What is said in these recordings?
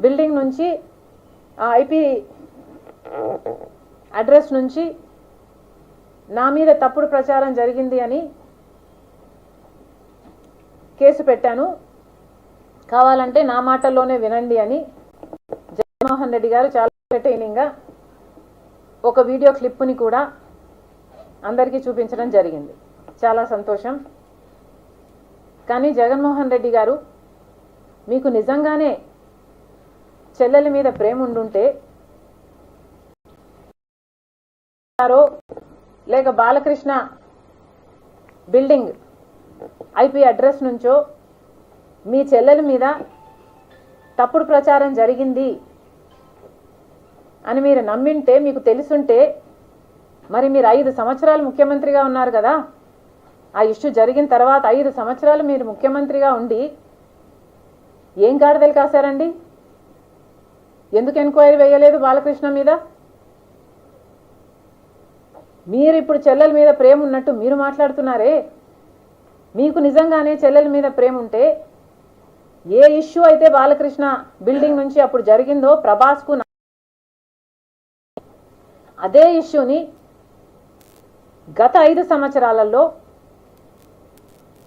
Building నుంచి IP address నుంచి నా మీద తప్పుడు ప్రచారం జరిగింది అని కేసు పెట్టాను, కావాలంటే నా మాటల్లోనే వినండి అని జగన్మోహన్ రెడ్డి గారు చాలా ఎంటర్టైనింగ్గా ఒక వీడియో క్లిప్ని కూడా అందరికీ చూపించడం జరిగింది. చాలా సంతోషం. కానీ జగన్మోహన్ రెడ్డి గారు, మీకు నిజంగానే చెల్లెల మీద ప్రేమ ఉండుంటే లేక బాలకృష్ణ బిల్డింగ్ ఐపీ అడ్రస్ నుంచో మీ చెల్లెల మీద తప్పుడు ప్రచారం జరిగింది అని మీరు నమ్మింటే, మీకు తెలుసుంటే, మరి మీరు 5 సంవత్సరాలు ముఖ్యమంత్రిగా ఉన్నారు కదా. ఆ ఇష్యూ జరిగిన తర్వాత 5 సంవత్సరాలు మీరు ముఖ్యమంత్రిగా ఉండి ఏం గాడిదలు కాశారండి? ఎందుకు ఎంక్వైరీ వేయలేదు బాలకృష్ణ మీద? మీరు ఇప్పుడు చెల్లెల మీద ప్రేమ ఉన్నట్టు మీరు మాట్లాడుతున్నారే. మీకు నిజంగానే చెల్లెల మీద ప్రేమ ఉంటే ఏ ఇష్యూ అయితే బాలకృష్ణ బిల్డింగ్ నుంచి అప్పుడు జరిగిందో ప్రభాస్కు అదే ఇష్యూని గత 5 సంవత్సరాలలో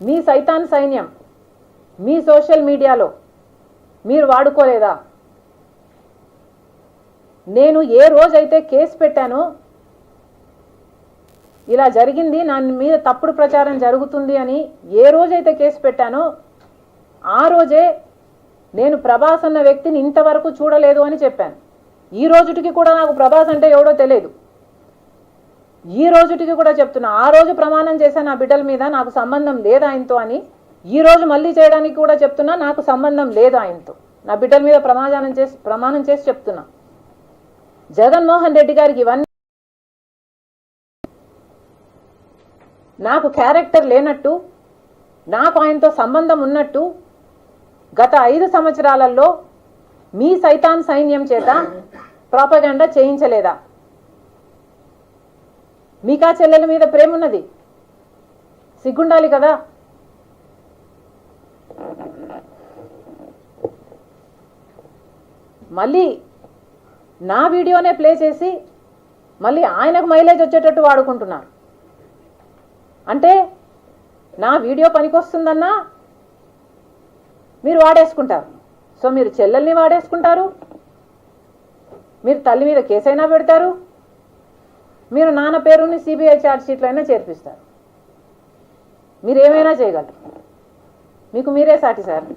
మీ సైతాన్ సైన్యం మీ సోషల్ మీడియాలో మీరు వాడుకోలేదా? నేను ఏ రోజైతే కేసు పెట్టానో, ఇలా జరిగింది, నా మీద తప్పుడు ప్రచారం జరుగుతుంది అని ఏ రోజైతే కేసు పెట్టానో ఆ రోజే నేను ప్రభాస్ అన్న వ్యక్తిని ఇంతవరకు చూడలేదు అని చెప్పాను. ఈ రోజుటికి కూడా నాకు ప్రభాస్ అంటే ఎవడో తెలియదు. ఈ రోజుటికి కూడా చెప్తున్నా, ఆ రోజు ప్రమాణం చేశాను నా బిడ్డల మీద నాకు సంబంధం లేదు ఆయనతో అని. ఈ రోజు మళ్ళీ చేయడానికి కూడా చెప్తున్నా, నాకు సంబంధం లేదు ఆయనతో. నా బిడ్డల మీద ప్రమాణం చేసి చెప్తున్నా. జగన్మోహన్ రెడ్డి గారికి ఇవన్నీ నాకు క్యారెక్టర్ లేనట్టు, నాకు ఆయనతో సంబంధం ఉన్నట్టు గత 5 సంవత్సరాలలో మీ సైతాన్ సైన్యం చేత ప్రాపగండా చేయించలేదా? మీకా చెల్లెల మీద ప్రేమ ఉన్నది, సిగ్గుండాలి కదా. మళ్ళీ నా వీడియోనే ప్లే చేసి మళ్ళీ ఆయనకు మైలేజ్ వచ్చేటట్టు వాడుకుంటున్నారు. అంటే నా వీడియో పనికొస్తుందన్నా మీరు వాడేసుకుంటారు. సో మీరు చెల్లెల్ని వాడేసుకుంటారు, మీరు తల్లి మీద కేసైనా పెడతారు, మీరు నాన్న పేరుని సిబిఐ ఛార్జ్ షీట్లో అయినా చేర్పిస్తారు. మీరు ఏమైనా చేయగలరు, మీకు మీరే సాటి సార్.